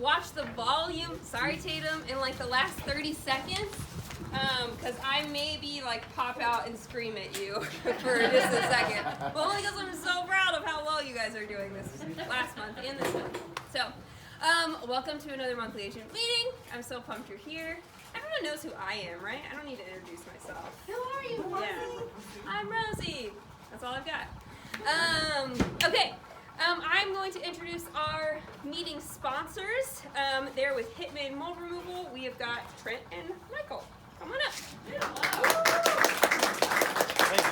watch the volume, sorry Tatum, in like the last 30 seconds, because I maybe like pop out and scream at you for just a second. But only because I'm so proud of how well you guys are doing this last month and this month. So, welcome to another monthly agent meeting. I'm so pumped you're here. Everyone knows who I am, right? I don't need to introduce myself. Who are you, Rosie? Yeah. I'm Rosie. That's all I've got. Okay. I'm going to introduce our meeting sponsors. There with Hitman Mold Removal, we have got Trent and Michael. Come on up. Thank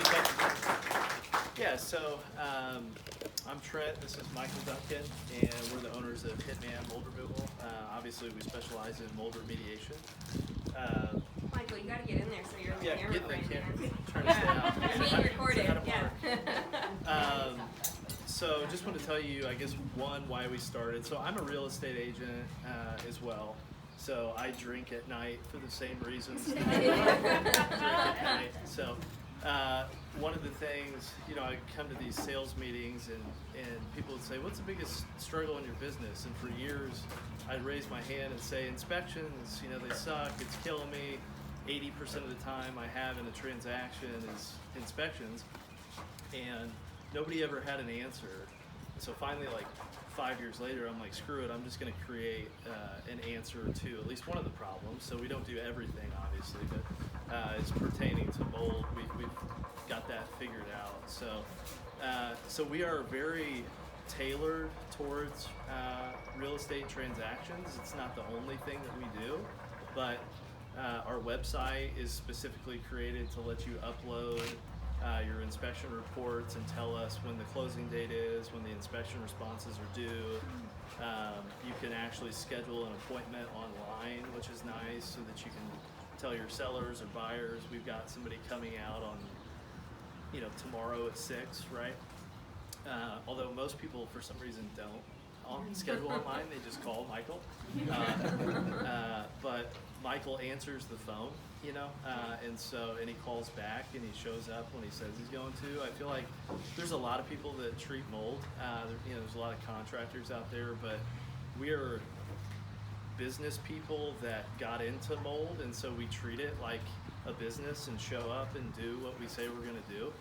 you. Yeah, so I'm Trent, this is Michael Duncan, and we're the owners of Hitman Mold Removal. Obviously, we specialize in mold remediation. Michael, you gotta get in there so you're on the camera. Get in the right camera. there. Trying to stay out. You're being recorded, yeah. So just want to tell you, I guess, one, why we started. So I'm a real estate agent as well. So I drink at night for the same reasons. So one of the things, you know, I come to these sales meetings and people would say, what's the biggest struggle in your business? And for years, I'd raise my hand and say, inspections, you know, they suck, it's killing me. 80% of the time I have in a transaction is inspections. And nobody ever had an answer. So finally, like 5 years later, I'm like, screw it, I'm just gonna create an answer to at least one of the problems. So we don't do everything, obviously, but it's pertaining to mold. We've got that figured out. So we are very tailored towards real estate transactions. It's not the only thing that we do, but our website is specifically created to let you upload your inspection reports and tell us when the closing date is, when the inspection responses are due. You can actually schedule an appointment online, which is nice, so that you can tell your sellers or buyers, we've got somebody coming out on, you know, tomorrow at 6, right? Although most people, for some reason, don't schedule online, they just call Michael. But Michael answers the phone, you know, and he calls back and he shows up when he says he's going to. I feel like there's a lot of people that treat mold. You know, there's a lot of contractors out there, but we are business people that got into mold, and so we treat it like a business and show up and do what we say we're going to do.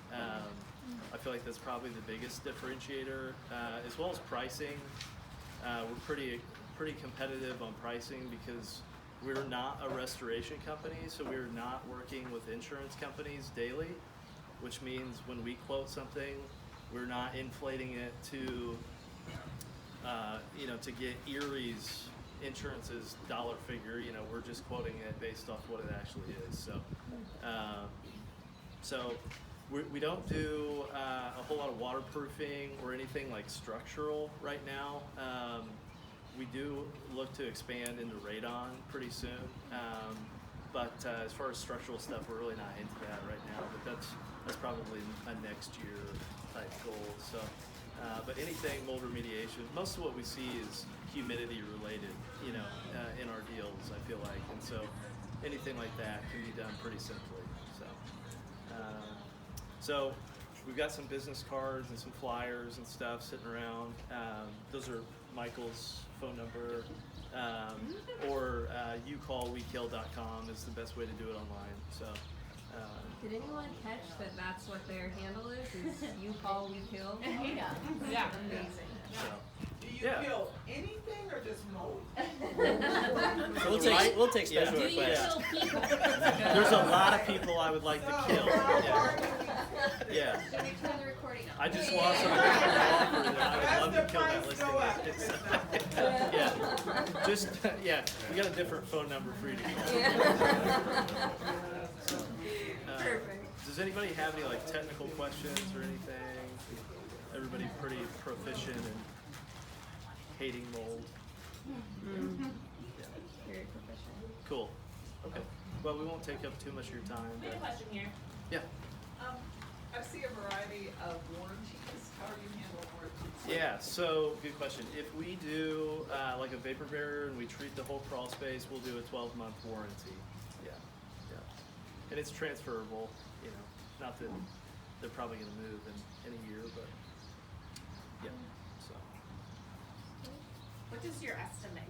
I feel like that's probably the biggest differentiator, as well as pricing. We're pretty competitive on pricing because we're not a restoration company, so we're not working with insurance companies daily, which means when we quote something, we're not inflating it to, you know, to get Erie's insurance's dollar figure. You know, we're just quoting it based off what it actually is. So we don't do a whole lot of waterproofing or anything like structural right now. We do look to expand into radon pretty soon, but as far as structural stuff, we're really not into that right now. But that's probably a next year type goal. So, but anything mold remediation, most of what we see is humidity related, you know, in our deals. I feel like, and so anything like that can be done pretty simply. So we've got some business cards and some flyers and stuff sitting around. Those are Michael's phone number, or youcallwekill.com is the best way to do it online. So. Did anyone catch that that's what their handle is you call, we kill? Yeah. Amazing. So, Do you kill anything or just mold? So We'll take special Do you requests. kill people? There's a lot of people I would like to kill. Yeah. Should we turn the recording on? I just lost some offer that I would love to kill that listing. Yeah, we got a different phone number for you to call. Perfect. Does anybody have any like technical questions or anything? Everybody pretty proficient in hating mold. Yeah. Very proficient. Cool. Okay. Well, we won't take up too much of your time. We have a But question here. yeah. I see a variety of warranties. How do you handle warranties? Yeah, so good question. If we do like a vapor barrier and we treat the whole crawl space, we'll do a 12-month warranty. Yeah. And it's transferable, you know, not that they're probably going to move in a year, but yeah, so. What is your estimate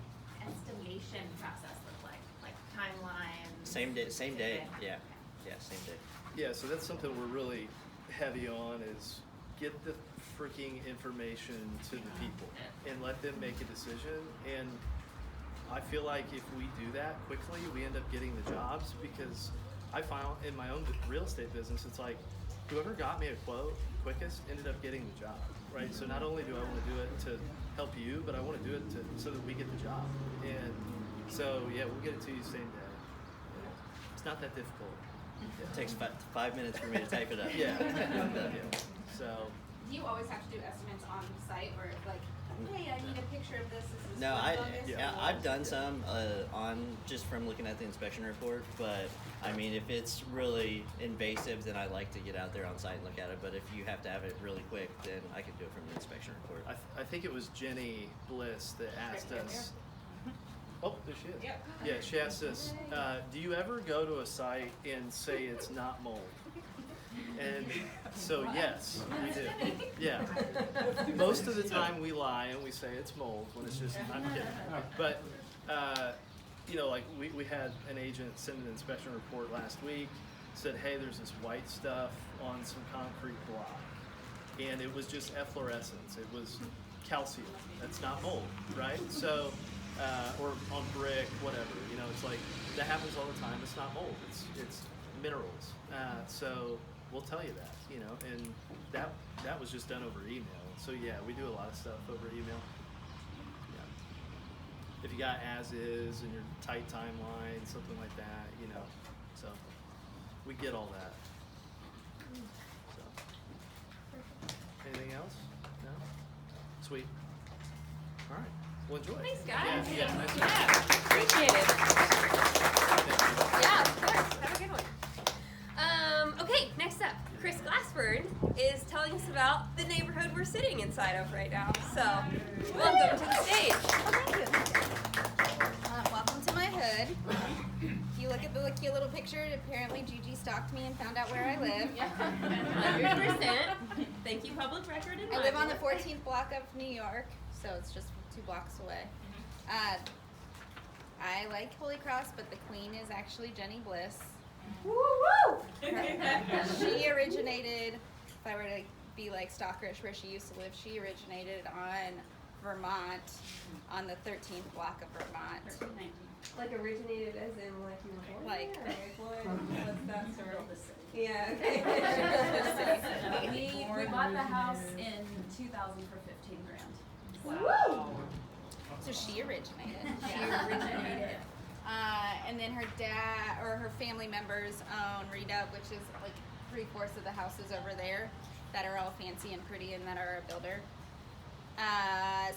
estimation process look like? Like timelines? Same day. Yeah, same day. Yeah, so that's something we're really heavy on is get the freaking information to the people and let them make a decision. And I feel like if we do that quickly, we end up getting the jobs, because I found in my own real estate business, it's like whoever got me a quote quickest ended up getting the job, right? So not only do I want to do it to help you, but I want to do it so that we get the job. And so yeah, we'll get it to you same day. It's not that difficult. It takes 5 minutes for me to type it up. Yeah. So. Do you always have to do estimates on site, or like, hey, I need a picture of this? This is No, Yeah. I've done some on just from looking at the inspection report, but I mean, if it's really invasive, then I like to get out there on site and look at it. But if you have to have it really quick, then I can do it from the inspection report. I think it was Jenny Bliss that asked us. Oh, there she is. Yep. Yeah, she asked us, do you ever go to a site and say it's not mold? And so yes, we do. Yeah. Most of the time we lie and we say it's mold when it's just, I'm kidding. But, you know, like we had an agent send an inspection report last week, said, hey, there's this white stuff on some concrete block. And it was just efflorescence. It was calcium. That's not mold, right? So, or on brick, whatever. You know, it's like, that happens all the time. It's not mold. It's minerals. So we'll tell you that, you know, and that was just done over email. So yeah, we do a lot of stuff over email. Yeah. If you got as is and your tight timeline, something like that, you know, so we get all that. So, anything else? No? Sweet. All right. Well, enjoy. Thanks, guys. Yeah, nice. Yeah, appreciate it. Yeah, of course. Have a good one. Okay, next up, Chris Glassford is telling us about the neighborhood we're sitting inside of right now. So, welcome to the stage. Thank you. Welcome to my hood. If you look at the cute little picture, apparently Gigi stalked me and found out where I live. 100%. Thank you, public record. I live on the 14th block of New York, so it's just 2 blocks away. I like Holy Cross, but the queen is actually Jenny Bliss. Woo woo! She originated, if I were to be like stalkerish where she used to live, she originated on Vermont, on the 13th block of Vermont. Like originated as in like you were born Like- there? What's that story? Yeah. We bought the house in 2000 for $15,000. Woo! So she originated. She originated. And then her dad or her family members own Redub, which is like 3/4 of the houses over there that are all fancy and pretty and that are a builder.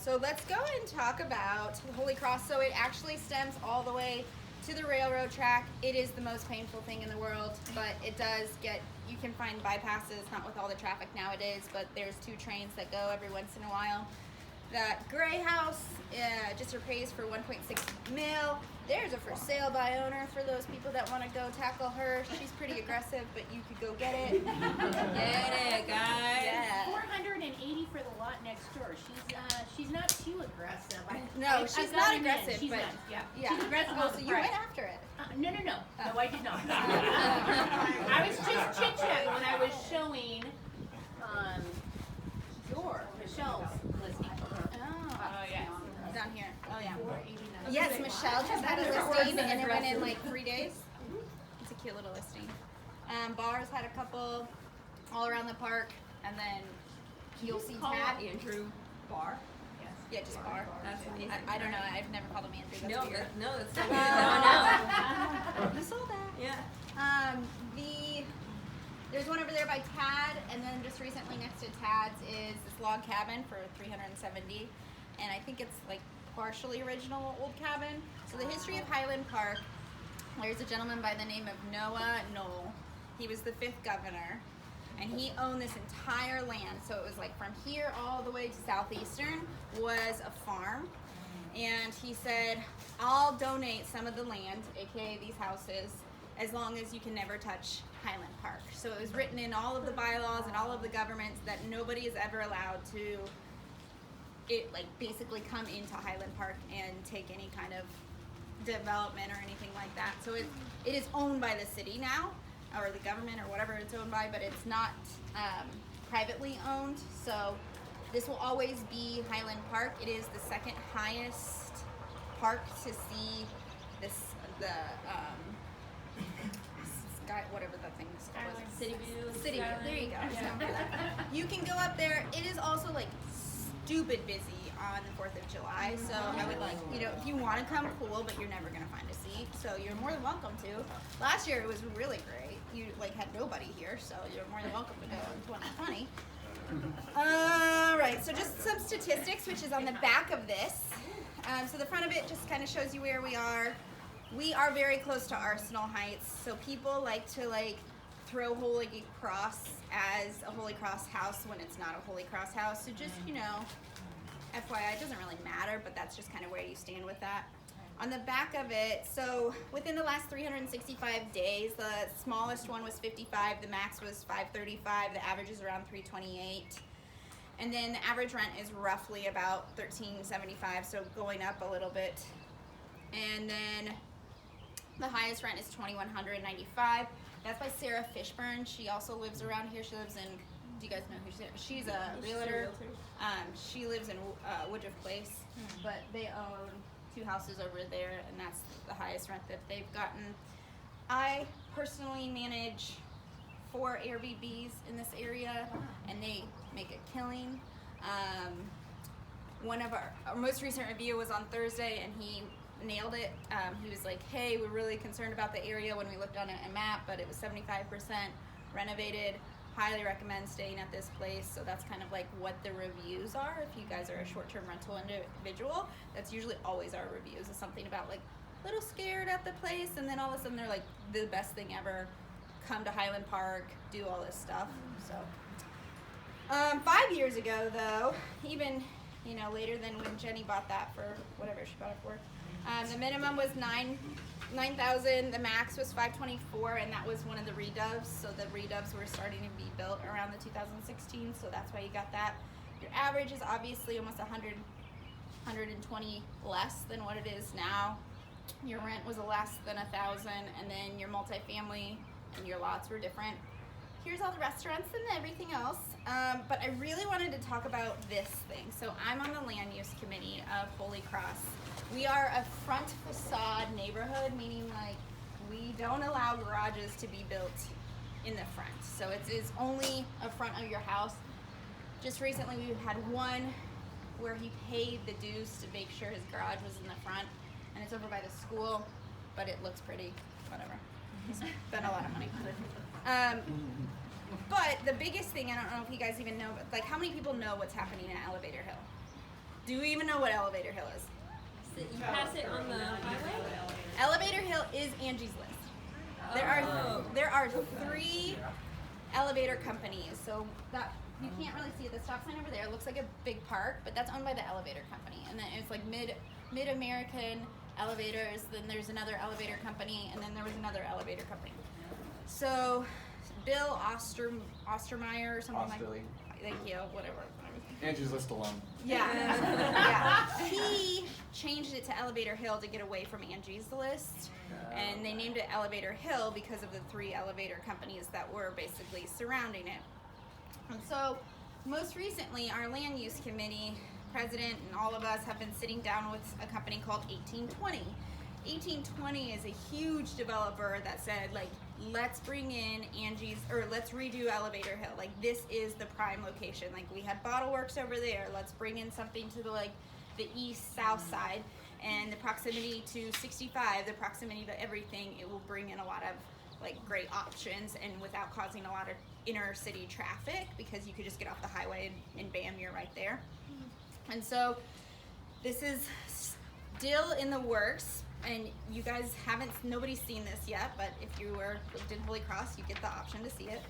So let's go and talk about Holy Cross. So it actually stems all the way to the railroad track. It is the most painful thing in the world, but it does get, you can find bypasses, not with all the traffic nowadays, but there's 2 trains that go every once in a while. That gray house just repays for 1.6 mil. There's a for sale by owner for those people that want to go tackle her. She's pretty aggressive, but you could go get it. Get it, guys. Yeah. 480 for the lot next door. She's not too aggressive. No, she's not aggressive, She's but not. Yeah. yeah. She's aggressive. Oh, on so the you price. went after it. No, I did not. I was just chit chatting when I was showing Michelle's listing. Oh, yeah. Down here. Oh, yeah. Yes, Michelle just had a listing and it went in like 3 days. It's a cute little listing. Bars had a couple all around the park, and then you'll see Call Tad. Andrew Barr. Yeah, just bar. That's amazing. I don't know. I've never called him Andrew. That's No, weird. that's so weird. You saw that. Yeah. There's one over there by Tad, and then just recently next to Tad's is this log cabin for $370, and I think it's like partially original old cabin. So the history of Highland Park, there's a gentleman by the name of Noah Knoll. He was the 5th governor, and he owned this entire land. So it was like from here all the way to Southeastern was a farm. And he said, I'll donate some of the land, aka these houses, as long as you can never touch Highland Park. So it was written in all of the bylaws and all of the governments that nobody is ever allowed to it like basically come into Highland Park and take any kind of development or anything like that. So it is owned by the city now, or the government, or whatever it's owned by, but it's not privately owned. So this will always be Highland Park. It is the second highest park to see the sky, whatever the thing is called. City view. City view. There you go. You can go up there. It is also like stupid busy on the 4th of July. So I would like, you know, if you want to come, cool, but you're never gonna find a seat. So you're more than welcome to. Last year it was really great. You like had nobody here, so you're more than welcome to go in 2020. All right, so just some statistics, which is on the back of this. So the front of it just kind of shows you where we are. We are very close to Arsenal Heights, so people like to like throw Holy Cross as a Holy Cross house when it's not a Holy Cross house. So just, you know, FYI, it doesn't really matter, but that's just kind of where you stand with that. On the back of it, so within the last 365 days, the smallest one was 55, the max was 535, the average is around 328. And then the average rent is roughly about $13.75, so going up a little bit. And then the highest rent is $2,195. That's by Sarah Fishburne. She also lives around here. She lives in, do you guys know who she is? She's a realtor. She lives in Woodruff Place, but they own 2 houses over there, and that's the highest rent that they've gotten. I personally manage 4 Airbnbs in this area, and they make a killing. One of our most recent review was on Thursday, and he nailed it. He was like, hey, we're really concerned about the area when we looked on a map, but it was 75% renovated. Highly recommend staying at this place. So that's kind of like what the reviews are. If you guys are a short-term rental individual, that's usually always our reviews. Is something about like a little scared at the place, and then all of a sudden they're like the best thing ever. Come to Highland Park, do all this stuff. So 5 years ago, though, even later than when Jenny bought that for whatever she bought it for, the minimum was $9,000. The max was $524, and that was one of the redubs. So the redubs were starting to be built around the 2016. So that's why you got that. Your average is obviously almost 120 less than what it is now. Your rent was less than $1,000, and then your multifamily and your lots were different. Here's all the restaurants and everything else. But I really wanted to talk about this thing. So I'm on the land use committee of Holy Cross. We are a front facade neighborhood, meaning like we don't allow garages to be built in the front. So it is only a front of your house. Just recently we had one where he paid the dues to make sure his garage was in the front, and it's over by the school, but it looks pretty, whatever. He spent a lot of money. But the biggest thing, I don't know if you guys even know, but like how many people know what's happening at Elevator Hill? Do you even know what Elevator Hill is? You pass it on the highway? Elevator Hill is Angie's List. There are 3 elevator companies. So that you can't really see it. The stop sign over there looks like a big park, but that's owned by the elevator company. And then it's like Mid-American Elevators, then there's another elevator company, and then there was another elevator company. So Bill Ostermeyer or something like that. Thank you, whatever. Angie's List alone. Yeah. Yeah. He changed it to Elevator Hill to get away from Angie's List. And they named it Elevator Hill because of the 3 elevator companies that were basically surrounding it. And so most recently, our land use committee president and all of us have been sitting down with a company called 1820. 1820 is a huge developer that said, like, let's bring in let's redo Elevator Hill. Like, this is the prime location. Like, we had Bottle Works over there. Let's bring in something to the east-south side. And the proximity to 65, the proximity to everything, it will bring in a lot of, like, great options and without causing a lot of inner city traffic, because you could just get off the highway and bam, you're right there. And so this is still in the works. And you guys nobody's seen this yet, but if you lived in Holy Cross, you get the option to see it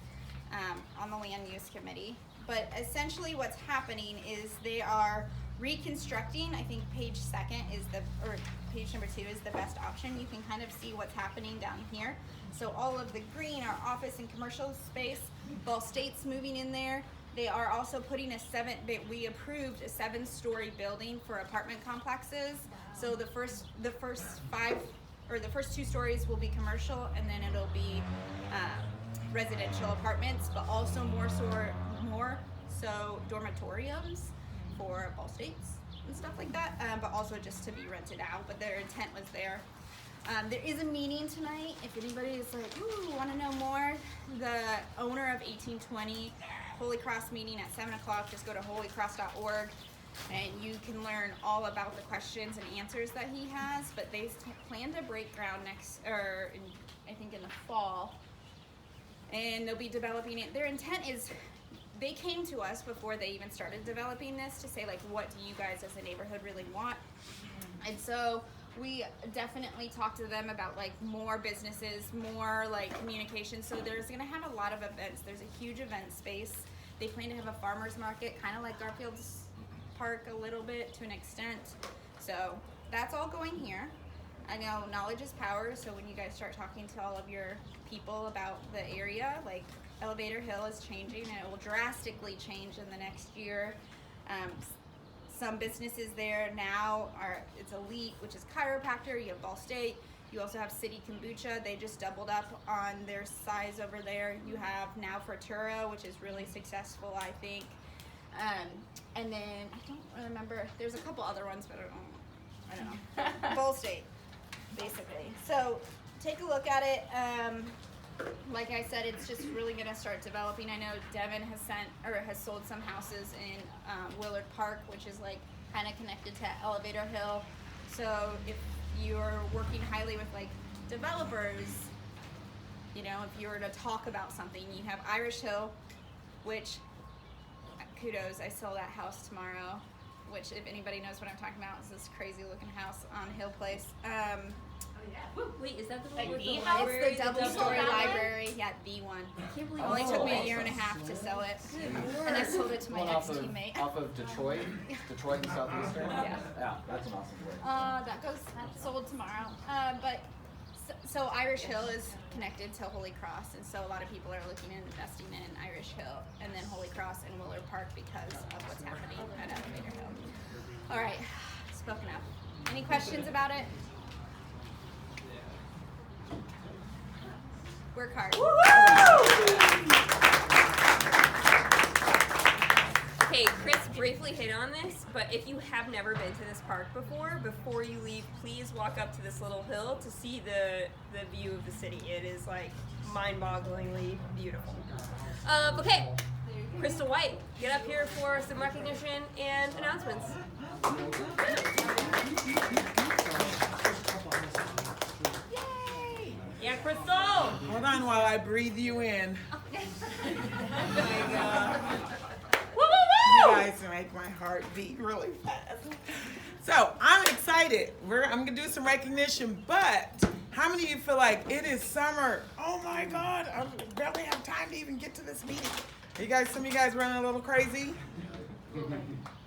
on the land use committee. But essentially what's happening is they are reconstructing. I think page number 2 is the best option. You can kind of see what's happening down here. So all of the green are office and commercial space. Ball State's moving in there. They are also putting we approved a 7-story building for apartment complexes. So the first 2 stories will be commercial, and then it'll be residential apartments, but also more so dormitoriums for ball states and stuff like that, but also just to be rented out. But their intent was there. There is a meeting tonight. If anybody is like, ooh, want to know more, the owner of 1820 Holy Cross meeting at 7 o'clock. Just go to holycross.org and you can learn all about the questions and answers that he has. But they plan to break ground I think in the fall, and they'll be developing it. Their intent is, they came to us before they even started developing this to say, like, what do you guys as a neighborhood really want? And so we definitely talked to them about like more businesses, more like communication. So there's gonna have a lot of events. There's a huge event space. They plan to have a farmer's market, kind of like Garfield's Park a little bit to an extent. So that's all going here. I know knowledge is power, so when you guys start talking to all of your people about the area, like Elevator Hill is changing, and it will drastically change in the next year. Some businesses there now it's Elite, which is chiropractor. You have Ball State. You also have City Kombucha. They just doubled up on their size over there. You have now Fortura, which is really successful, I think. And then I don't remember. There's a couple other ones, but I don't know. Ball State, basically. So take a look at it. Like I said, it's just really going to start developing. I know Devin has sold some houses in Willard Park, which is like kind of connected to Elevator Hill. So if you're working highly with like developers, you know, if you were to talk about something, you have Irish Hill, which kudos, I sell that house tomorrow, which if anybody knows what I'm talking about, is this crazy looking house on Hill Place. Wait, is that the one Like with the the house? library? It's the double-story library. Yeah, the one. I can't believe It only it took me a year and a half to sell it, and I sold it to my One ex-teammate. off of Detroit and Southeastern? Yeah. Yeah, that's an awesome place. That's sold tomorrow. So Irish Hill is connected to Holy Cross, and so a lot of people are looking and investing in Irish Hill, and then Holy Cross and Willard Park because of what's happening at Elevator Hill. All right, spoken up. Any questions about it? Work hard. Okay, Chris briefly hit on this, but if you have never been to this park before you leave, please walk up to this little hill to see the view of the city. It is like mind-bogglingly beautiful. Okay, Crystal White, get up here for some recognition and announcements. Yeah, Crystal! Hold on while I breathe you in. You guys make my heart beat really fast. So I'm excited. I'm gonna do some recognition, but how many of you feel like it is summer? Oh my God, I barely have time to even get to this meeting. Some of you guys running a little crazy?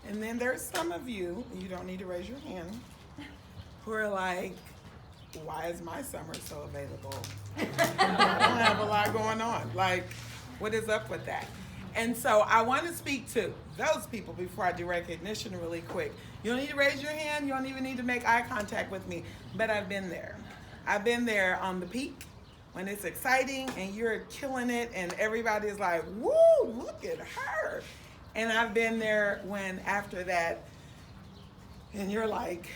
And then there's some of you don't need to raise your hand, who are like, why is my summer so available? I don't have a lot going on. Like, what is up with that? And so I want to speak to those people before I do recognition really quick. You don't need to raise your hand. You don't even need to make eye contact with me. But I've been there. I've been there on the peak when it's exciting and you're killing it and everybody's like, woo, look at her. And I've been there when after that, and you're like,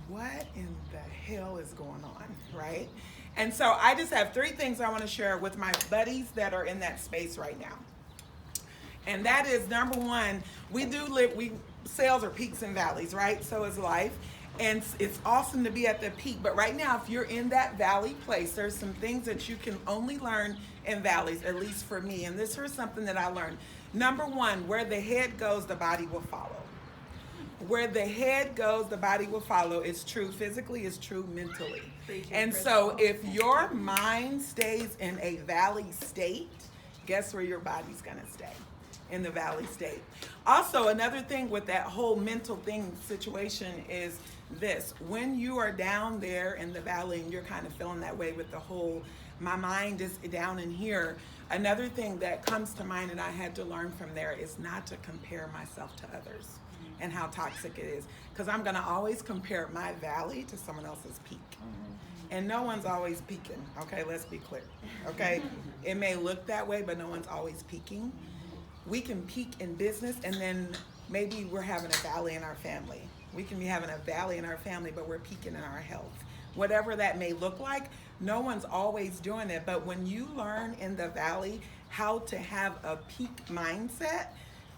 what in the hell is going on, right? And so I just have 3 things I want to share with my buddies that are in that space right now. And that is, number 1, sales are peaks and valleys, right? So is life. And it's awesome to be at the peak. But right now, if you're in that valley place, there's some things that you can only learn in valleys, at least for me. And this is something that I learned. Number 1, where the head goes, the body will follow. Where the head goes, the body will follow. It's true physically, it's true mentally. And so if your mind stays in a valley state, guess where your body's gonna stay? In the valley state. Also, another thing with that whole mental thing situation is this. When you are down there in the valley and you're kind of feeling that way with the whole, my mind is down in here, another thing that comes to mind and I had to learn from there is not to compare myself to others and how toxic it is. Because I'm going to always compare my valley to someone else's peak. And no one's always peaking, okay? Let's be clear, okay? It may look that way, but no one's always peaking. We can peak in business, and then maybe we're having a valley in our family. We can be having a valley in our family, but we're peaking in our health. Whatever that may look like, no one's always doing it. But when you learn in the valley how to have a peak mindset,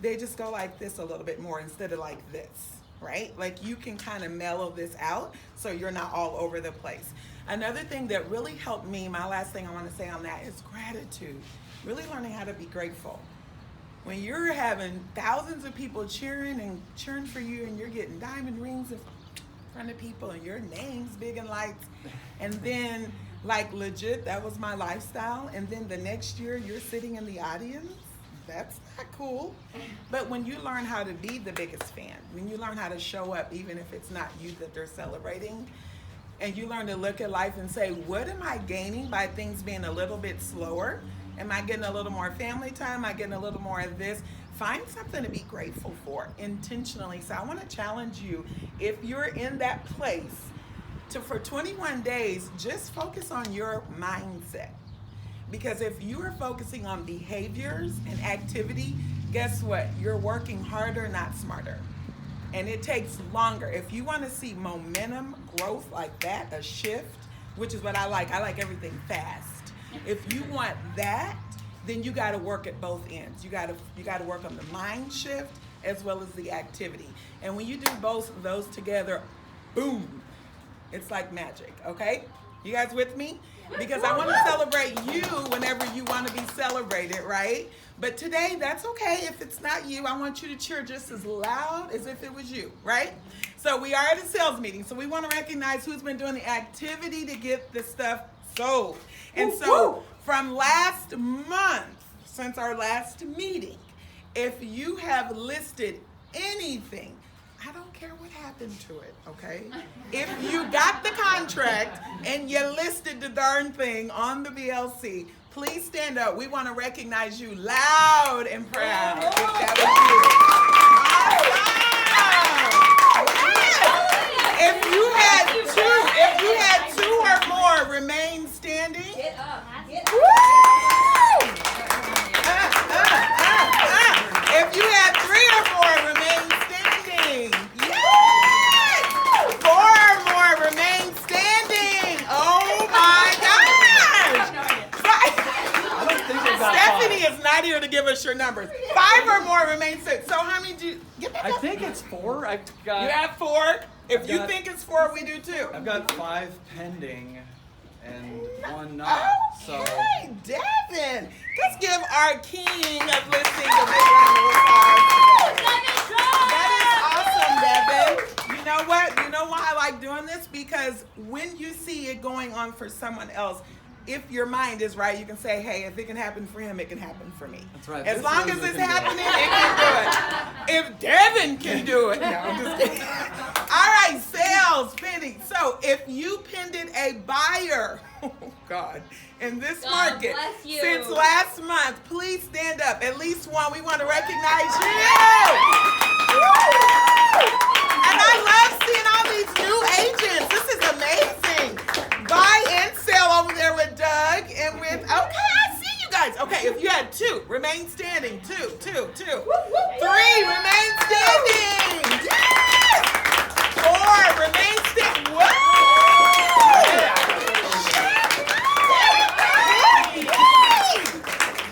they just go like this a little bit more instead of like this, right? Like you can kind of mellow this out so you're not all over the place. Another thing that really helped me, my last thing I want to say on that is gratitude. Really learning how to be grateful. When you're having thousands of people cheering for you and you're getting diamond rings in front of people and your name's big in lights, and then like legit, that was my lifestyle, and then the next year you're sitting in the audience, that's not cool. But when you learn how to be the biggest fan, when you learn how to show up even if it's not you that they're celebrating, and you learn to look at life and say, what am I gaining by things being a little bit slower? Am I getting a little more family time? Am I getting a little more of this? Find something to be grateful for intentionally. So I want to challenge you, if you're in that place, to for 21 days, just focus on your mindset. Because if you are focusing on behaviors and activity, guess what? You're working harder, not smarter. And it takes longer. If you want to see momentum, growth like that, a shift, which is what I like everything fast. If you want that, then you got to work at both ends. You got to work on the mind shift as well as the activity. And when you do both of those together, boom, it's like magic, okay? You guys with me? Because I want to celebrate you whenever you want to be celebrated, right? But today, that's okay. If it's not you, I want you to cheer just as loud as if it was you, right? So we are at a sales meeting. So we want to recognize who's been doing the activity to get the stuff sold. And so from last month, since our last meeting, if you have listed anything, I don't care what happened to it, okay? If you got the contract and you listed the darn thing on the VLC, please stand up. We want to recognize you loud and proud. If that was you. If you had two or more remain standing. Get up. If you had 3 or more remain standing. Yes! 4 or more remain standing. Oh my gosh! Stephanie is not here to give us your numbers. 5 or more remain standing. So how many do you get that? I think it's 4. I've got. You have 4? If you think it's 4, we do too. I've got 5 pending and 1 not. Okay, Devin. Let's give our king of listening a big round of applause. That is awesome, Devin. You know what? You know why I like doing this? Because when you see it going on for someone else, if your mind is right, you can say, hey, if it can happen for him, it can happen for me. That's right. As long as it's happening, it can do it. If Devin can do it. No, I'm just kidding. All right, sales, pending. So if you pended a buyer, oh God, in this market bless you. since last month, please stand up. At least one. We want to recognize you. And I love seeing all these new agents. This is amazing. Buy and sell over there with Doug and with, okay, I see you guys. Okay, if you had 2, remain standing. 2. 3, remain standing. Yes! 4, remain standing. Whoa!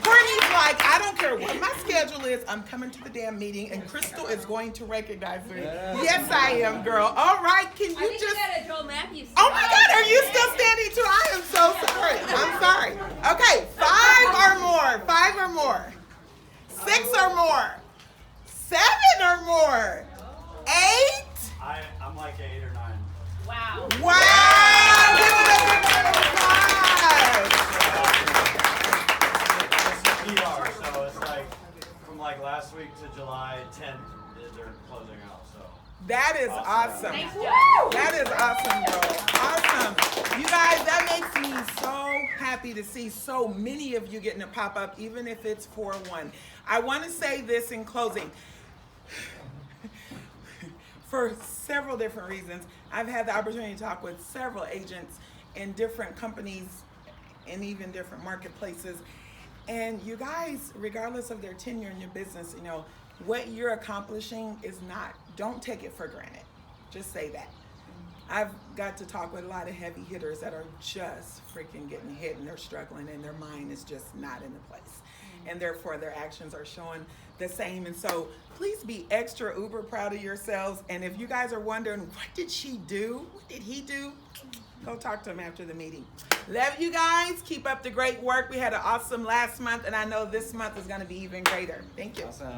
Courtney's like, I don't care what my schedule is, I'm coming to the damn meeting, and Crystal is going to recognize me. Yes, I am, girl. All right, can you I think just... you got a Joel Matthews. Oh my God, are you still standing too? I am so sorry. I'm sorry. Okay, 5 or more. 5 or more. 6 or more. 7 or more. 8. I'm like 8 or 9. Wow. Wow! Give it up for round of applause. It's PR, so it's like from like last week to July 10th, they're closing out. So That is awesome. Nice job. That is awesome, girl. Awesome. You guys, that makes me so happy to see so many of you getting to pop up, even if it's for one. I want to say this in closing. For several different reasons, I've had the opportunity to talk with several agents in different companies and even different marketplaces. And you guys, regardless of their tenure in your business, you know, what you're accomplishing is not, don't take it for granted. Just say that. I've got to talk with a lot of heavy hitters that are just freaking getting hit and they're struggling and their mind is just not in the place. And therefore their actions are showing the same. And so please be extra uber proud of yourselves. And if you guys are wondering, what did she do? What did he do? Go talk to him after the meeting. Love you guys. Keep up the great work. We had an awesome last month, and I know this month is going to be even greater. Thank you. Awesome.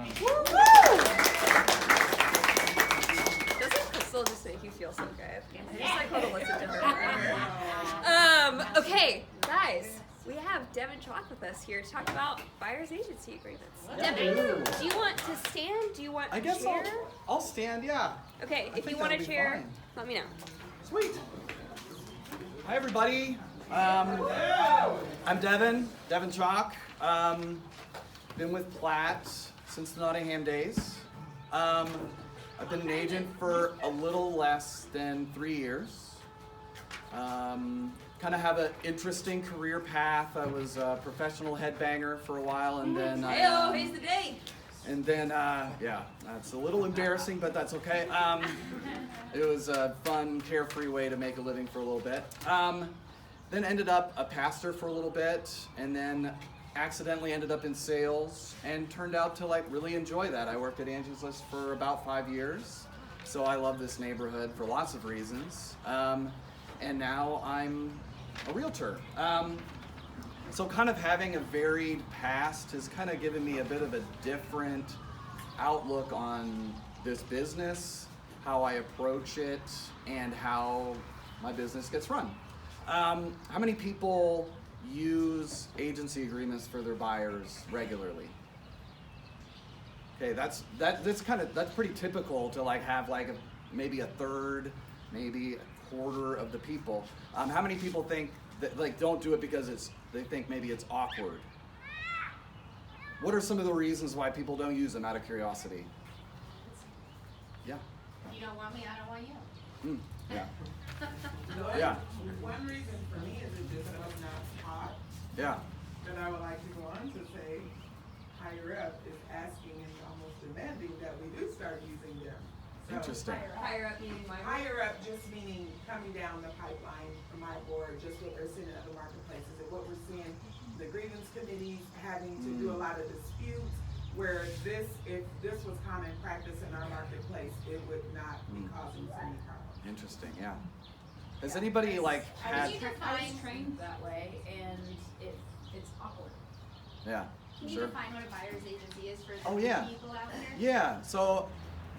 Doesn't Crystal just make you feel so good? I just like want to listen to her. Okay, guys, we have Devin Chalk with us here to talk about buyer's agency agreements. Devin, do you want to stand? Do you want to I guess chair? I'll stand, yeah. Okay, I if you think want to that'll be chair, fine. let me know. Sweet. Hi, everybody. I'm Devin Chalk. Been with Platt since the Nottingham days. I've been an agent for a little less than 3 years. Kind of have an interesting career path. I was a professional headbanger for a while, and then Heyo, here's the day. and then, yeah, that's a little embarrassing, but that's okay. It was a fun, carefree way to make a living for a little bit. Then ended up a pastor for a little bit, and then accidentally ended up in sales, and turned out to like really enjoy that. I worked at Angie's List for about 5 years, so I love this neighborhood for lots of reasons. And now I'm a realtor. So kind of having a varied past has kind of given me a bit of a different outlook on this business, how I approach it, and how my business gets run. How many people use agency agreements for their buyers regularly? Okay, that's pretty typical to like have like maybe a third, maybe a quarter of the people. How many people think that like don't do it because they think maybe it's awkward? What are some of the reasons why people don't use them out of curiosity? Yeah. You don't want me, I don't want you. Yeah. One, Yeah. one reason for me is it just was not taught. Yeah. But I would like to go on to say, higher up is asking and almost demanding that we do start using them. So, Interesting. Higher up meaning my higher up just meaning coming down the pipeline from my board, just what we're seeing in other marketplaces, and what we're seeing, the grievance committees having to do a lot of disputes, where if this was common practice in our marketplace, it would not be causing so many problems. Interesting. Yeah. Has anybody like had? I was trained that way, and it's awkward. Yeah. Can you Sure. define what a buyer's agency is for the Oh, yeah. people out there? Yeah, so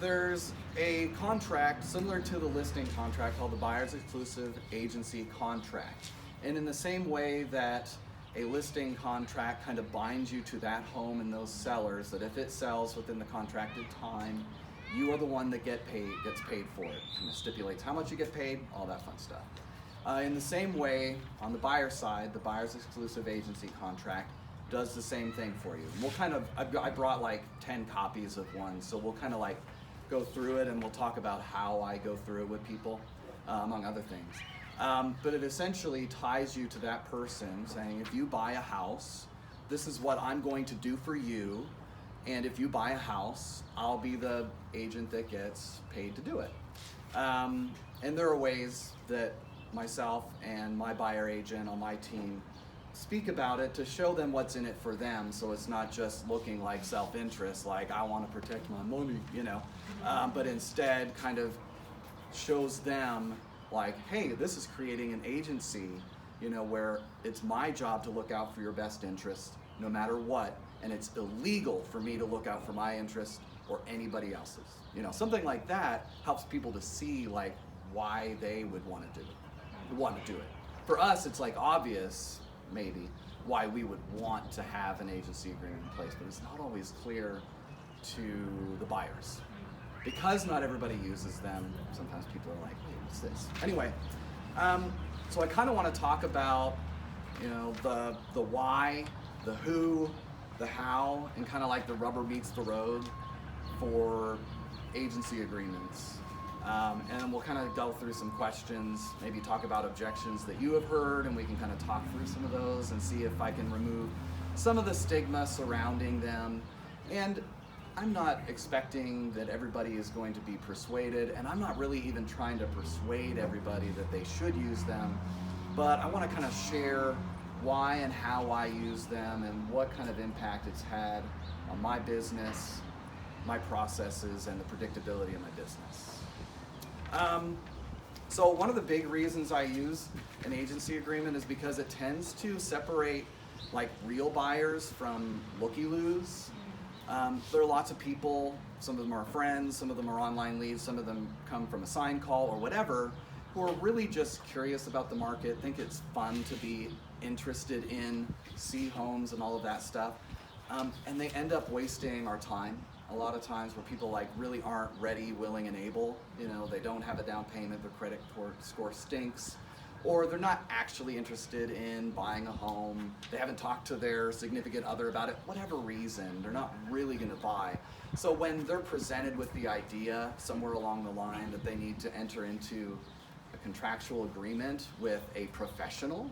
there's a contract similar to the listing contract called the Buyer's Exclusive Agency Contract. And in the same way that a listing contract kind of binds you to that home and those sellers, that if it sells within the contracted time, you are the one that gets paid for it. And it stipulates how much you get paid, all that fun stuff. In the same way, on the buyer side, the Buyer's Exclusive Agency Contract does the same thing for you. We'll kind of, I brought like 10 copies of one, so we'll kind of like go through it and we'll talk about how I go through it with people, among other things. But it essentially ties you to that person saying, if you buy a house, this is what I'm going to do for you, and if you buy a house, I'll be the agent that gets paid to do it. And there are ways that myself and my buyer agent on my team speak about it to show them what's in it for them, so it's not just looking like self-interest, like I want to protect my money, you know, but instead kind of shows them like, hey, this is creating an agency, you know, where it's my job to look out for your best interest no matter what, and it's illegal for me to look out for my interest or anybody else's. You know, something like that helps people to see like why they would want to do it. For us, it's like obvious, maybe, why we would want to have an agency agreement in place, but it's not always clear to the buyers. because not everybody uses them, sometimes people are like, hey, what's this? Anyway, so I kind of want to talk about, you know, the why, the who, the how, and kind of like the rubber meets the road for agency agreements. And then we'll kind of delve through some questions, maybe talk about objections that you have heard, and we can kind of talk through some of those and see if I can remove some of the stigma surrounding them. And I'm not expecting that everybody is going to be persuaded, and I'm not really even trying to persuade everybody that they should use them, but I want to kind of share why and how I use them and what kind of impact it's had on my business, my processes, and the predictability of my business. So one of the big reasons I use an agency agreement is because it tends to separate like real buyers from looky-loos. There are lots of people, some of them are friends, some of them are online leads, some of them come from a sign call or whatever, who are really just curious about the market, think it's fun to be interested in, see homes and all of that stuff. And they end up wasting our time. A lot of times where people like really aren't ready, willing, and able. You know, they don't have a down payment, their credit score stinks, or they're not actually interested in buying a home. They haven't talked to their significant other about it, whatever reason, they're not really gonna buy. So when they're presented with the idea somewhere along the line that they need to enter into a contractual agreement with a professional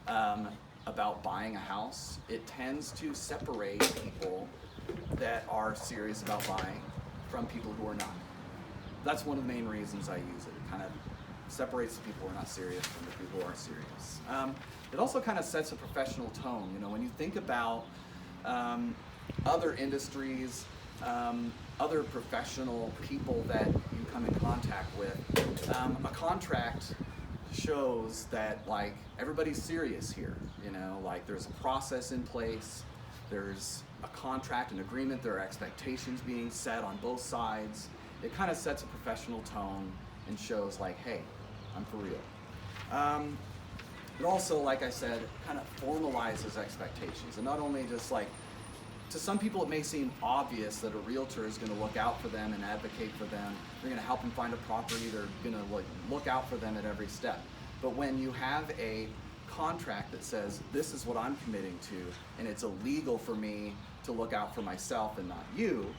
about buying a house, it tends to separate people that are serious about buying from people who are not. That's one of the main reasons I use it. It kind of separates the people who are not serious from the people who are serious. It also kind of sets a professional tone. You know, when you think about other industries, other professional people that you come in contact with, a contract shows that like everybody's serious here. You know, like there's a process in place, there's a contract, an agreement, there are expectations being set on both sides. It kind of sets a professional tone and shows like, hey, I'm for real. It also, like I said, kind of formalizes expectations. And not only just like, to some people it may seem obvious that a realtor is going to look out for them and advocate for them. They're going to help them find a property. They're going to look out for them at every step. But when you have a contract that says this is what I'm committing to, and it's illegal for me to look out for myself and not you,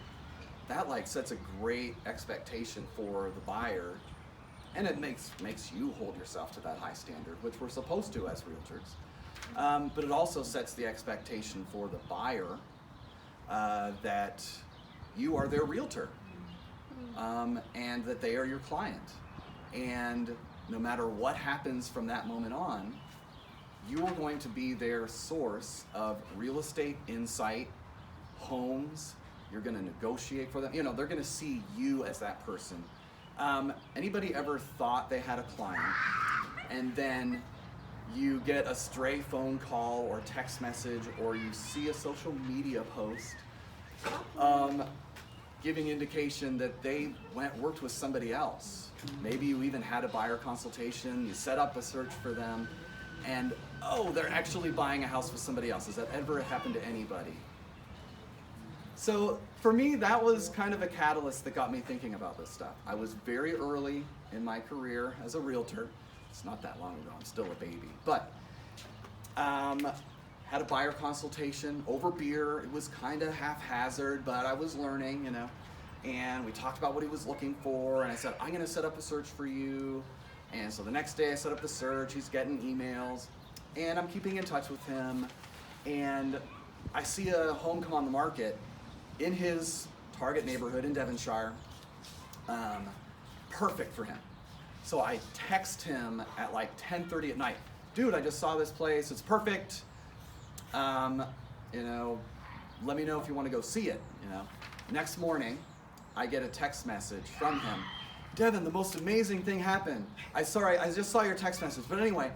that like sets a great expectation for the buyer, and it makes you hold yourself to that high standard, which we're supposed to as realtors. But it also sets the expectation for the buyer that you are their realtor, and that they are your client, and no matter what happens from that moment on, you are going to be their source of real estate insight, homes. You're going to negotiate for them. You know, they're going to see you as that person. Anybody ever thought they had a client and then you get a stray phone call or text message, or you see a social media post giving indication that they worked with somebody else? Maybe you even had a buyer consultation, you set up a search for them, and oh, they're actually buying a house with somebody else. Has that ever happened to anybody? So for me, that was kind of a catalyst that got me thinking about this stuff. I was very early in my career as a realtor. It's not that long ago, I'm still a baby. But had a buyer consultation over beer. It was kind of haphazard, but I was learning, you know. And we talked about what he was looking for, and I said, I'm gonna set up a search for you. And so the next day I set up the search, he's getting emails, and I'm keeping in touch with him. And I see a home come on the market in his target neighborhood in Devonshire, perfect for him. So I text him at like 10:30 at night, dude, I just saw this place, it's perfect. You know, let me know if you want to go see it, you know. Next morning, I get a text message from him. Devin, the most amazing thing happened. I just saw your text message, but anyway,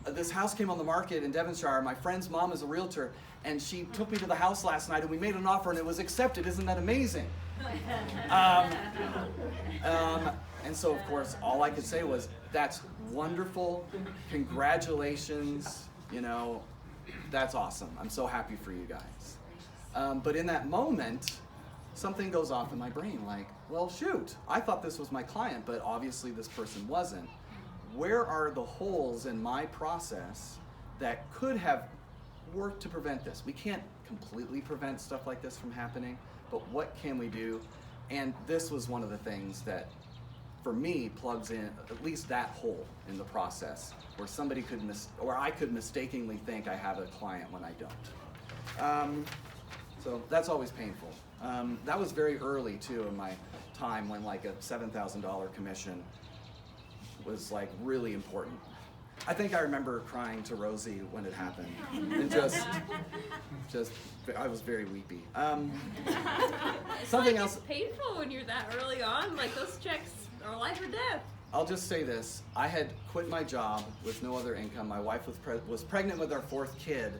this house came on the market in Devonshire. My friend's mom is a realtor, and she took me to the house last night, and we made an offer, and it was accepted. Isn't that amazing? And so, of course, all I could say was, that's wonderful. Congratulations. You know, that's awesome. I'm so happy for you guys. But in that moment, something goes off in my brain like, well, shoot, I thought this was my client, but obviously this person wasn't. Where are the holes in my process that could have worked to prevent this? We can't completely prevent stuff like this from happening, but what can we do? And this was one of the things that, for me, plugs in at least that hole in the process where somebody could or I could mistakenly think I have a client when I don't. So that's always painful. That was very early too in my time when like a $7,000 commission was like really important. I think I remember crying to Rosie when it happened, and just I was very weepy. Something else. It's painful when you're that early on. Like those checks are life or death. I'll just say this: I had quit my job with no other income. My wife was pregnant with our 4th kid,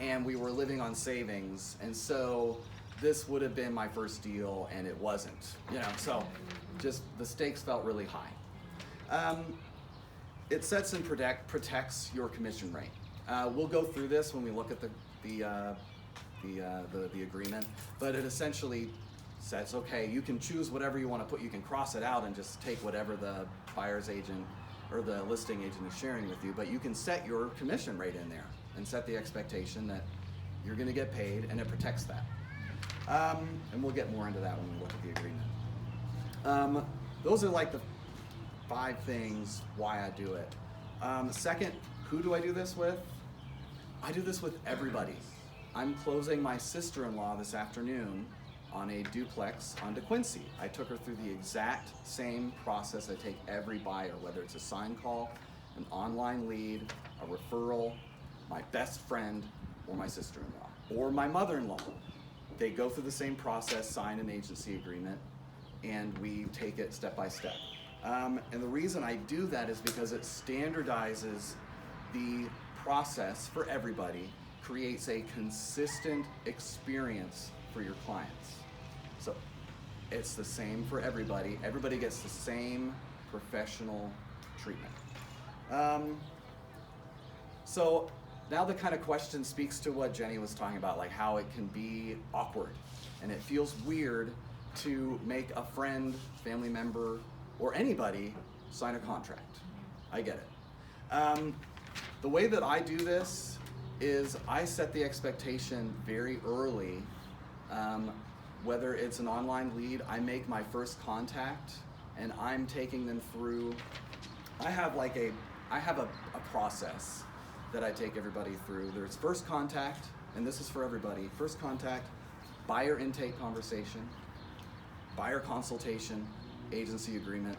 and we were living on savings, and so this would have been my first deal, and it wasn't. You know, so just the stakes felt really high. It sets and protects your commission rate. We'll go through this when we look at the agreement, but it essentially says, okay, you can choose whatever you want to put. You can cross it out and just take whatever the buyer's agent or the listing agent is sharing with you, but you can set your commission rate in there and set the expectation that you're going to get paid, and it protects that. And we'll get more into that when we look at the agreement. Those are like the 5 things why I do it. Second, who do I do this with? I do this with everybody. I'm closing my sister-in-law this afternoon on a duplex on DeQuincy. I took her through the exact same process I take every buyer, whether it's a sign call, an online lead, a referral, my best friend, or my sister-in-law, or my mother-in-law. They go through the same process, sign an agency agreement, and we take it step by step. And the reason I do that is because it standardizes the process for everybody, creates a consistent experience for your clients. So it's the same for everybody. Everybody gets the same professional treatment. So now the kind of question speaks to what Jenny was talking about, like how it can be awkward and it feels weird to make a friend, family member, or anybody sign a contract. I get it. The way that I do this is I set the expectation very early. Whether it's an online lead, I make my first contact and I'm taking them through. I have a process that I take everybody through. There's first contact, and this is for everybody. First contact, buyer intake conversation, buyer consultation, agency agreement,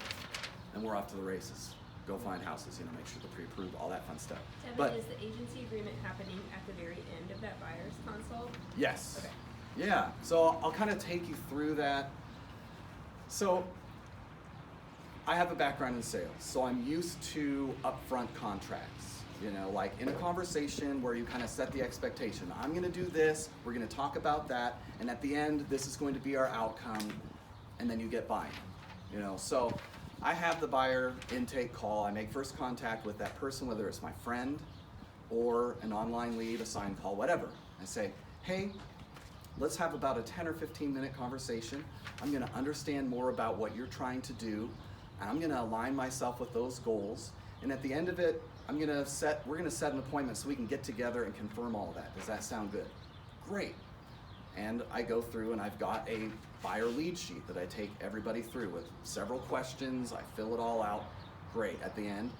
and we're off to the races. Go find houses, make sure they're pre-approved, all that fun stuff. Devin, is the agency agreement happening at the very end of that buyer's consult? Yes. Okay. Yeah, so I'll kind of take you through that. So I have a background in sales, so I'm used to upfront contracts. Like in a conversation where you kind of set the expectation. I'm gonna do this, we're gonna talk about that, and at the end, this is going to be our outcome, and then you get buy-in. So I have the buyer intake call. I make first contact with that person, whether it's my friend or an online lead, a sign call, whatever. I say, hey, let's have about a 10 or 15 minute conversation. I'm gonna understand more about what you're trying to do, and I'm gonna align myself with those goals. And at the end of it, we're gonna set an appointment so we can get together and confirm all of that. Does that sound good? Great. And I go through and I've got a buyer lead sheet that I take everybody through with several questions. I fill it all out. Great. At the end,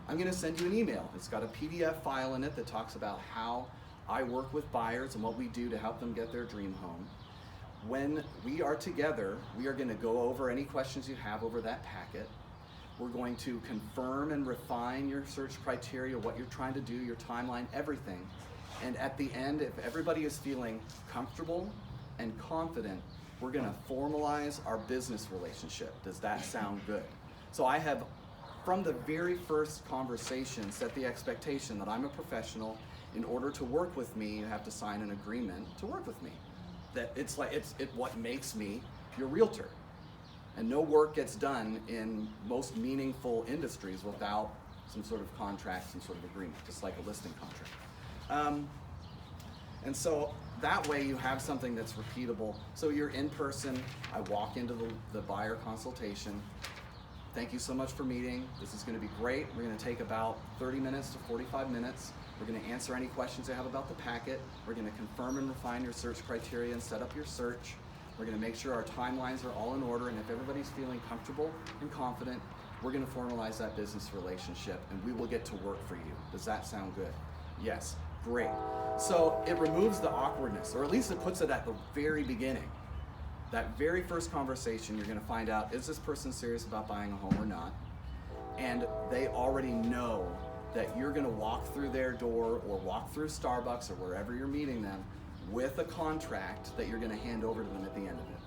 I'm gonna send you an email. It's got a PDF file in it that talks about how I work with buyers and what we do to help them get their dream home. When we are together, we are gonna go over any questions you have over that packet. We're going to confirm and refine your search criteria, what you're trying to do, your timeline, everything. And at the end, if everybody is feeling comfortable and confident, we're gonna formalize our business relationship. Does that sound good? So I have, from the very first conversation, set the expectation that I'm a professional. In order to work with me, you have to sign an agreement to work with me. That it's what makes me your realtor. And no work gets done in most meaningful industries without some sort of contract, some sort of agreement, just like a listing contract. And so that way you have something that's repeatable. So you're in person, I walk into the buyer consultation. Thank you so much for meeting. This is gonna be great. We're gonna take about 30 minutes to 45 minutes. We're gonna answer any questions you have about the packet. We're gonna confirm and refine your search criteria and set up your search. We're gonna make sure our timelines are all in order, and if everybody's feeling comfortable and confident, we're gonna formalize that business relationship and we will get to work for you. Does that sound good? Yes, great. So it removes the awkwardness, or at least it puts it at the very beginning. That very first conversation, you're gonna find out, is this person serious about buying a home or not? And they already know that you're gonna walk through their door or walk through Starbucks or wherever you're meeting them with a contract that you're gonna hand over to them at the end of it.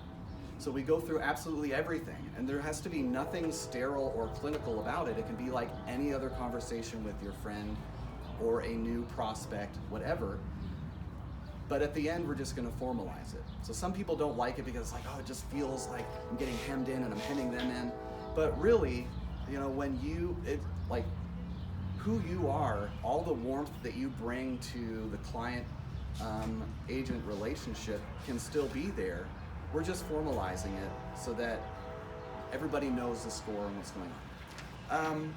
So we go through absolutely everything, and there has to be nothing sterile or clinical about it. It can be like any other conversation with your friend or a new prospect, whatever. But at the end, we're just gonna formalize it. So some people don't like it because it's like, oh, it just feels like I'm getting hemmed in and I'm hemming them in. But really, you know, when like who you are, all the warmth that you bring to the client agent relationship can still be there. We're just formalizing it so that everybody knows the score and what's going on.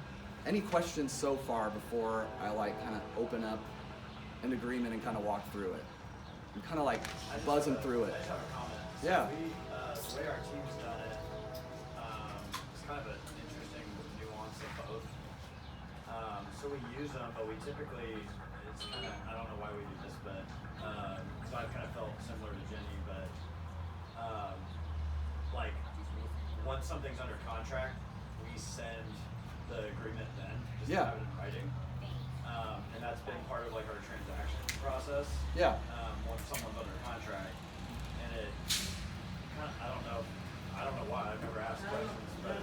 Any questions so far before I like kind of open up an agreement and kind of walk through it? I'm kind of like buzzing through it. I just have a comment. So Yeah. The way our team's done it, it's kind of an interesting nuance of both. So we use them, but we typically, it's kind of, I don't know why we do this, but, so I've kind of felt similar to Jenny, but, like, once something's under contract, we send the agreement then, just to have it in writing. And that's been part of like our transaction process. Yeah. Once someone's under contract, and it, kind of, I don't know why, I've never asked questions, but.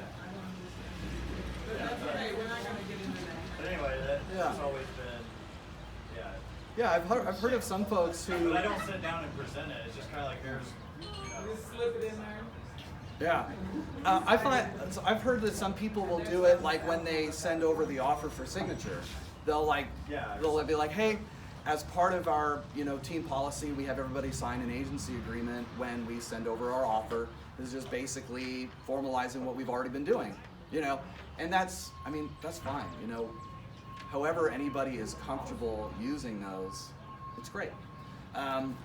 That's okay, we're not gonna get into that. But anyway, that's always been, yeah. Yeah, I've heard of some folks who. But I don't sit down and present it, it's just kind of like, here's, you know. Just slip it in there. Yeah, I find, so I've heard that some people will do it like when they send over the offer for signature. They'll be like, hey, as part of our team policy, we have everybody sign an agency agreement when we send over our offer. This is just basically formalizing what we've already been doing, and that's fine, However anybody is comfortable using those, it's great.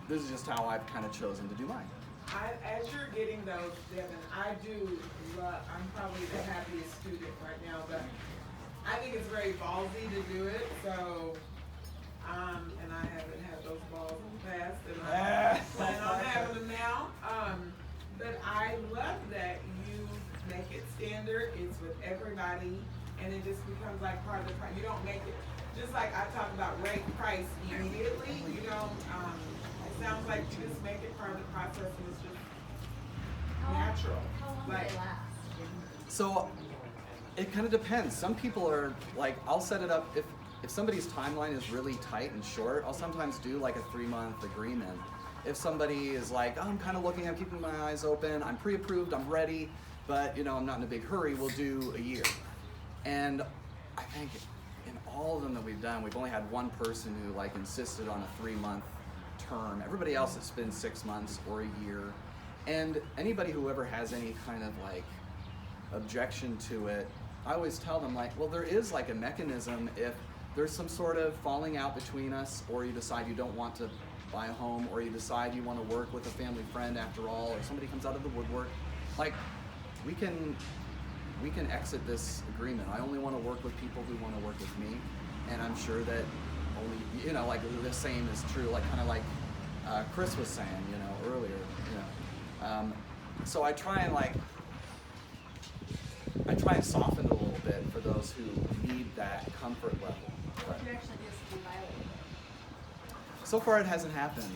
This is just how I've kind of chosen to do mine. As you're getting those, Devin, I'm probably the happiest student right now, but I think it's very ballsy to do it, so, and I haven't had those balls in the past, and I plan on having them now. But I love that you make it standard, it's with everybody, and it just becomes like part of the price. You don't make it, just like I talk about rate price immediately, you don't, it sounds like you just make it part of the process and it's just natural. How long do Like, they last? So it kind of depends. Some people are like, I'll set it up, if somebody's timeline is really tight and short, I'll sometimes do like a 3-month agreement. If somebody is like, oh, I'm kind of looking, I'm keeping my eyes open, I'm pre-approved, I'm ready, but I'm not in a big hurry, we'll do a year. And I think in all of them that we've done, we've only had one person who like insisted on a 3-month term. Everybody else it's been 6 months or a year. And anybody who ever has any kind of like objection to it, I always tell them like, well, there is like a mechanism if there's some sort of falling out between us, or you decide you don't want to buy a home, or you decide you want to work with a family friend after all, or somebody comes out of the woodwork, like we can exit this agreement. I only want to work with people who want to work with me, and I'm sure that only, like the same is true, like kind of like Chris was saying, earlier, so I try and soften it a little bit for those who need that comfort level. What if you actually do something violating? So far it hasn't happened,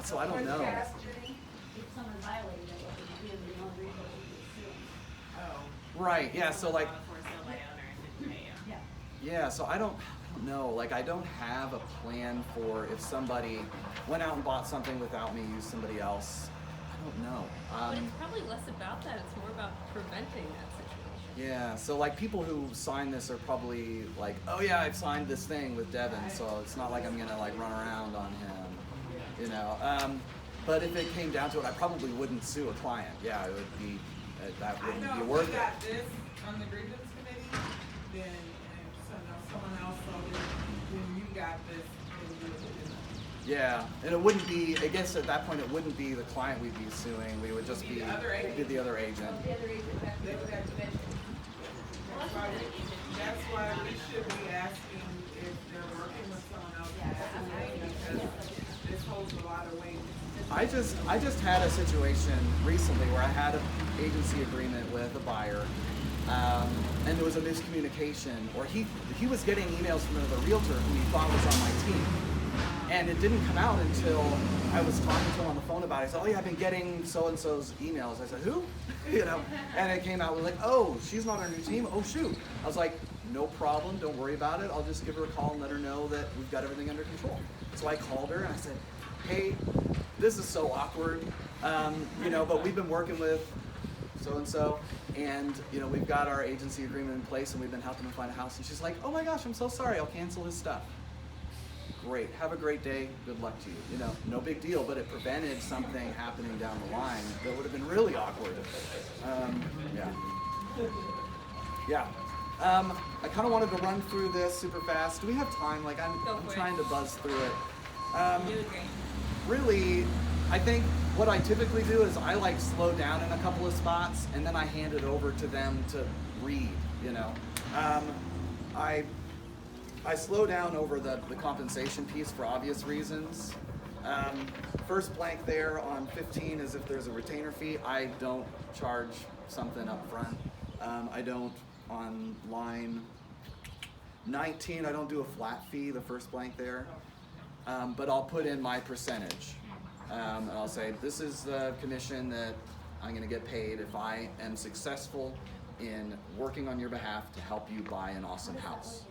so I don't know. If someone violated it, what would you do? You don't agree with what you assume. Right, yeah, so like, For sale by owner and didn't pay you. Yeah. yeah, so I don't know, like I don't have a plan for if somebody went out and bought something without me, used somebody else. I don't know. But it's probably less about that, it's more about preventing that situation. Yeah, so like people who sign this are probably like, oh yeah, I've signed this thing with Devin, so it's not like I'm gonna like run around on him. you know. But if it came down to it, I probably wouldn't sue a client. Yeah, it would be, that I wouldn't know be if worth we it. got this on the grievance committee, then, and someone else sold it, then you got this, and you would, Yeah, and it wouldn't be, I guess at that point, it wouldn't be the client we'd be suing. We would just Be be, the other agent. be the other agent. The other agent would have to they would have to mention. That's why we should be asking if they're working with someone else, because this holds a lot of weight. I just had a situation recently where I had an agency agreement with a buyer, and there was a miscommunication, or he was getting emails from another realtor who he thought was on my team. And it didn't come out until I was talking to him on the phone about it. He said, "Oh yeah, I've been getting so-and-so's emails." I said, "Who?" You know, and it came out, we're like, "Oh, she's not on your team? Oh shoot." I was like, "No problem, don't worry about it. I'll just give her a call and let her know that we've got everything under control." So I called her and I said, "Hey, this is so awkward, you know, but we've been working with so-and-so, and you know, we've got our agency agreement in place and we've been helping him find a house." And she's like, "Oh my gosh, I'm so sorry, I'll cancel his stuff." Great, have a great day, good luck to you. You know, no big deal, but it prevented something happening down the line that would have been really awkward. Yeah. Yeah. I kind of wanted to run through this super fast. Do we have time? Like, I'm trying to buzz through it. Really, I think what I typically do is I like slow down in a couple of spots and then I hand it over to them to read, you know. I slow down over the compensation piece for obvious reasons. First blank there on 15 is if there's a retainer fee. I don't charge something up front. I don't on line 19, I don't do a flat fee, the first blank there. But I'll put in my percentage. And I'll say, this is the commission that I'm gonna get paid if I am successful in working on your behalf to help you buy an awesome house.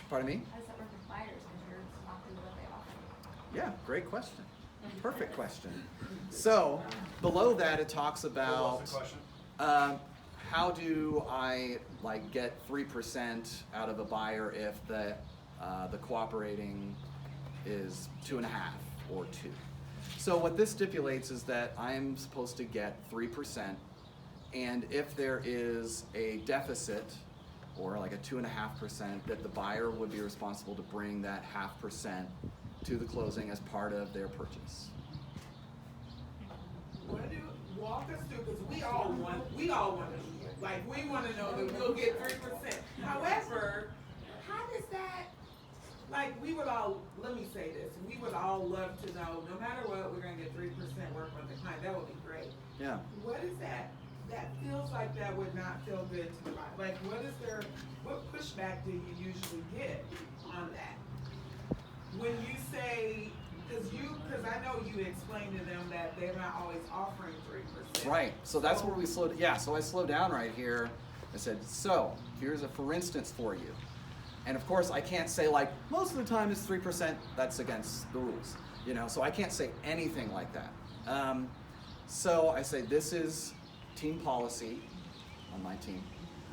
Pardon me? How does that work with buyers? Because you're locked into what they offer. Yeah, great question. Perfect question. So below that, it talks about how do I like get 3% out of a buyer if the cooperating is 2.5 or 2. So what this stipulates is that I'm supposed to get 3%, and if there is a deficit, or like a 2.5%, that the buyer would be responsible to bring that 0.5% to the closing as part of their purchase. Walk us through, because we all want to, like, we want to know that we'll get 3%. However, how does that, like, we would all, let me say this, we would all love to know, no matter what, we're going to get 3% work with the client. That would be great. Yeah. What is that? That feels like that would not feel good to the buyer. Like, what pushback do you usually get on that? When you say, because I know you explained to them that they're not always offering 3%. Right, so that's where we slowed, yeah, so I slowed down right here. I said, so, here's a for instance for you. And of course, I can't say like, most of the time it's 3%, that's against the rules. You know, so I can't say anything like that. So I say, this is team policy on my team,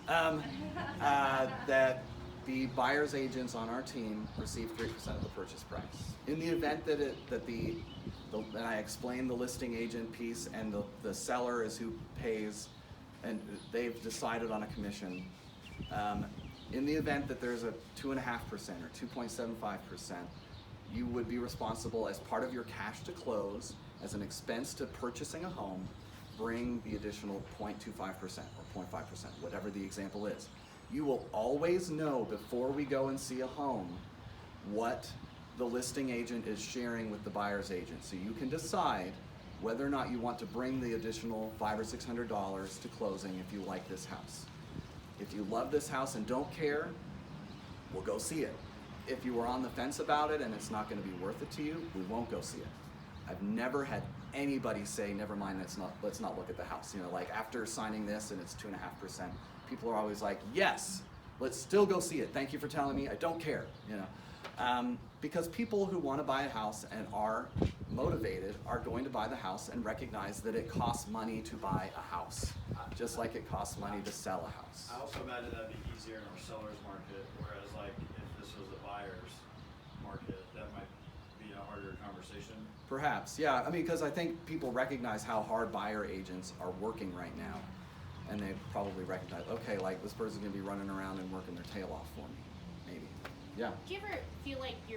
that the buyer's agents on our team receive 3% of the purchase price. In the event that and I explain the listing agent piece and the seller is who pays, and they've decided on a commission. In the event that there's a 2.5% or 2.75%, you would be responsible as part of your cash to close, as an expense to purchasing a home, bring the additional 0.25% or 0.5%, whatever the example is. You will always know before we go and see a home what the listing agent is sharing with the buyer's agent. So you can decide whether or not you want to bring the additional $500 or $600 to closing if you like this house. If you love this house and don't care, we'll go see it. If you were on the fence about it and it's not going to be worth it to you, we won't go see it. I've never had anybody say, never mind, let's not look at the house. You know, like after signing this and it's 2.5%, people are always like, yes, let's still go see it. Thank you for telling me, I don't care, you know. Because people who want to buy a house and are motivated are going to buy the house and recognize that it costs money to buy a house, just like it costs money to sell a house. I also imagine that'd be easier in our seller's market, whereas like if this was a buyer's market, that might be a harder conversation. conversation. Perhaps, yeah. I mean, because I think people recognize how hard buyer agents are working right now. And they probably recognize, okay, like this person's gonna be running around and working their tail off for me, maybe. Yeah. Do you ever feel like the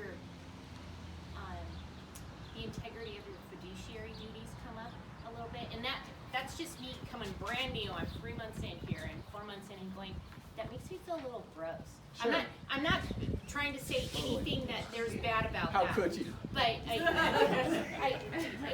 integrity of your fiduciary duties come up a little bit? And that's just me coming brand new. I'm 3 months in here and 4 months in and going, that makes me feel a little gross. Sure. I'm not trying to say anything that there's bad about How that. could you? But I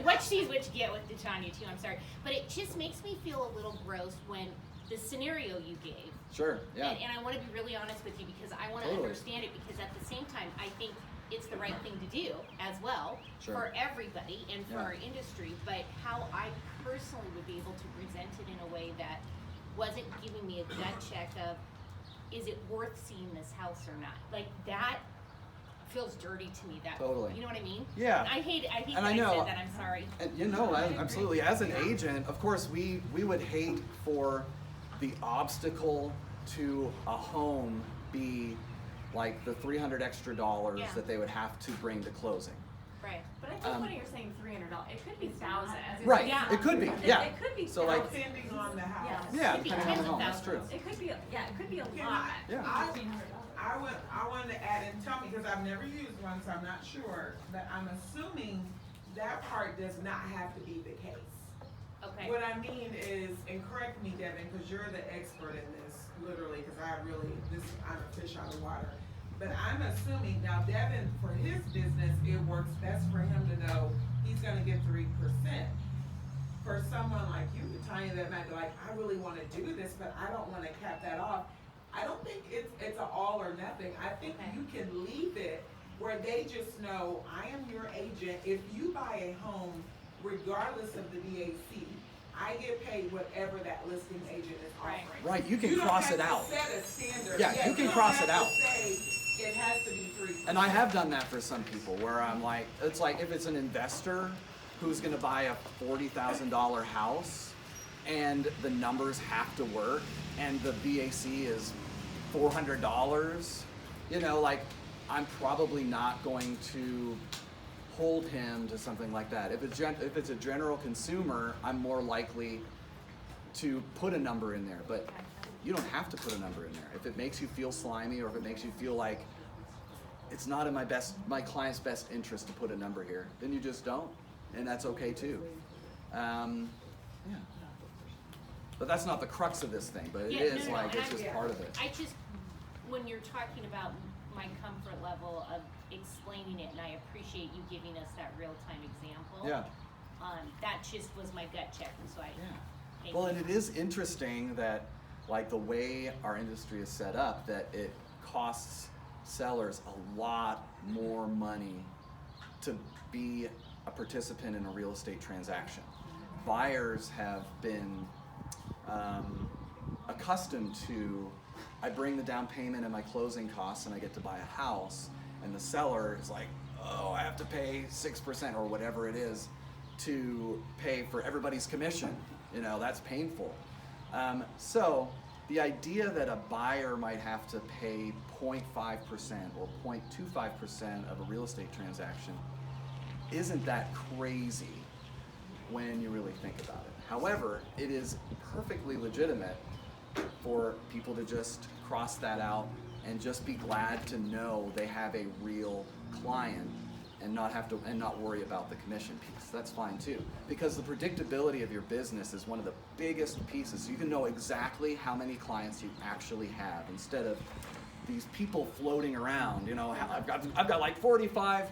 what sees what you get with Tanya too, I'm sorry. But it just makes me feel a little gross when the scenario you gave. Sure, yeah. And I want to be really honest with you because I want to Totally. understand it, because at the same time I think it's the right thing to do as well Sure. for everybody and for Yeah. our industry, but how I personally would be able to present it in a way that wasn't giving me a gut check of, is it worth seeing this house or not? Like that feels dirty to me. That Totally. You know what I mean? Yeah. And I hate And that I know- said that. I'm sorry. And you know, absolutely. As an agent, of course, we would hate for the obstacle to a home be like the $300 extra Yeah. that they would have to bring to closing. Right. But I think when you're saying $300, it could be thousands. Right. Yeah. It could be. Yeah. It could be So, like- Depending on the house. Yeah, Could be depending on tens the of home. That's true. thousands. It could be, it could be a Can lot. Yeah. I wanted to add, and tell me, because I've never used one, so I'm not sure, but I'm assuming that part does not have to be the case. Okay. What I mean is, and correct me, Devin, because you're the expert in this, literally, because I'm a fish out of water. But I'm assuming, now Devin, for his business, it works best for him to know he's gonna get 3%. For someone like you, Tanya, that might be like, I really wanna do this, but I don't wanna cap that off. I don't think it's an all or nothing. I think Okay. you can leave it where they just know, I am your agent. If you buy a home, regardless of the BAC, I get paid whatever that listing agent is Right. offering. Right, you can cross it out. You don't have to set a standard. Yeah, you can don't cross have it to out. say it has to be 3%. And I have done that for some people where I'm like, it's like if it's an investor who's gonna buy a $40,000 house and the numbers have to work and the BAC is $400, you know, like I'm probably not going to hold him to something like that. If it's a general consumer, I'm more likely to put a number in there, but you don't have to put a number in there. If it makes you feel slimy or if it makes you feel like it's not in my client's best interest to put a number here, then you just don't, and that's okay too. Yeah. But that's not the crux of this thing, but it is no, like, and it's just part of it. I just, when you're talking about my comfort level of explaining it, and I appreciate you giving us that real-time example. Yeah. That just was my gut check, and so I. Thank Well, you. and it is interesting that, like, the way our industry is set up, that it costs sellers a lot more money to be a participant in a real estate transaction. Buyers have been accustomed to, I bring the down payment and my closing costs and I get to buy a house, and the seller is like, oh, I have to pay 6% or whatever it is to pay for everybody's commission. You know, that's painful. So the idea that a buyer might have to pay 0.5% or 0.25% of a real estate transaction isn't that crazy when you really think about it. However, it is perfectly legitimate for people to just cross that out and just be glad to know they have a real client and not worry about the commission piece. That's fine too, because the predictability of your business is one of the biggest pieces. You can know exactly how many clients you actually have instead of these people floating around. You know, I've got like 45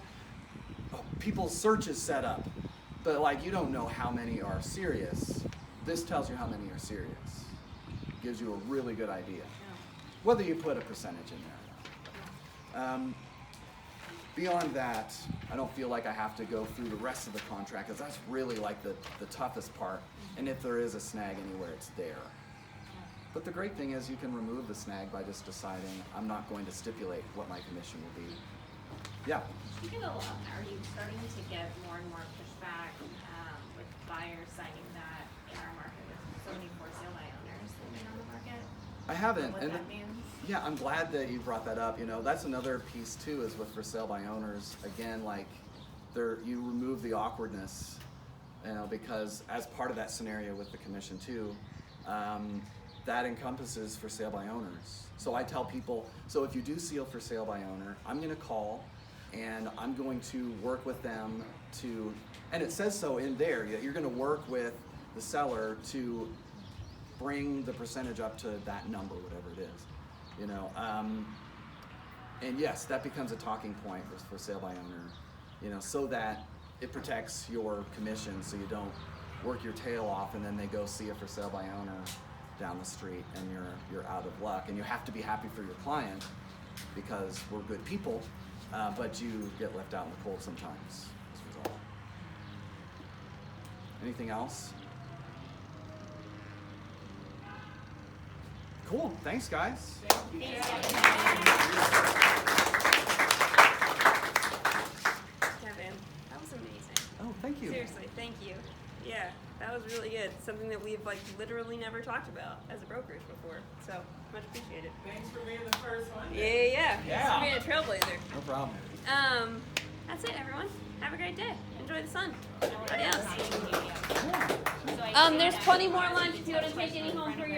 people's searches set up, but like you don't know how many are serious. This tells you how many are serious. Gives you a really good idea, whether you put a percentage in there or not. Beyond that, I don't feel like I have to go through the rest of the contract, because that's really like the toughest part. And if there is a snag anywhere, it's there. But the great thing is you can remove the snag by just deciding I'm not going to stipulate what my commission will be. Yeah. Speaking of, are you starting to get more and more pushback with buyers signing that in our market with so many for sale by owners living on the market? I haven't. What And that means? yeah, I'm glad that you brought that up. You know, that's another piece too, is with for sale by owners. Again, like you remove the awkwardness, because as part of that scenario with the commission too, that encompasses for sale by owners. So I tell people, so if you do seal for sale by owner, I'm gonna call and I'm going to work with them to, and it says so in there, that you're gonna work with the seller to bring the percentage up to that number, whatever it is, and yes, that becomes a talking point for sale by owner, so that it protects your commission, so you don't work your tail off and then they go see it for sale by owner down the street and you're out of luck. And you have to be happy for your client because we're good people, but you get left out in the cold sometimes as a result. Anything else? Cool, thanks guys. Kevin, that was amazing. Oh, thank you. Seriously, thank you. Yeah, that was really good. Something that we've literally never talked about as a brokerage before. So much appreciated. Thanks for being the first one. Yeah. Thanks for being a trailblazer. No problem. That's it, everyone. Have a great day. Enjoy the sun. Adios. So There's plenty more lunch if you want to take any home for your